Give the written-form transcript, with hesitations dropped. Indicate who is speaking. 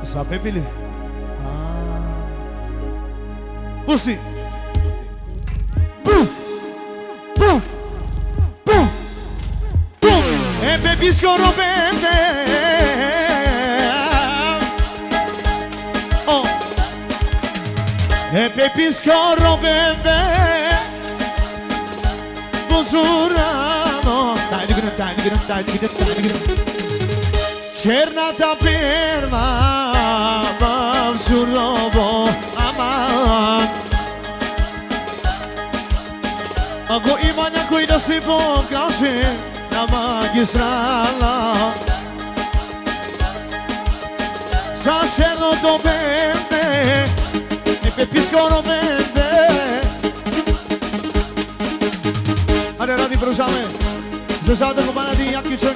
Speaker 1: Sa pepili. Pussy. Puf. Puf. Puf. Puf. E pe piscoro bebe. Oh. E pe piscoro bebe. Buzzurano. Dai di grande, dai di grande, dai di grande, dai di grande. Cernata ferma, mam surovo aman. Ako iman ako'y nasibong kasi na magistrala. Sa cielo do verde, e pepiscono verde. Allora, produciamo, se salta con di Jackie Chan.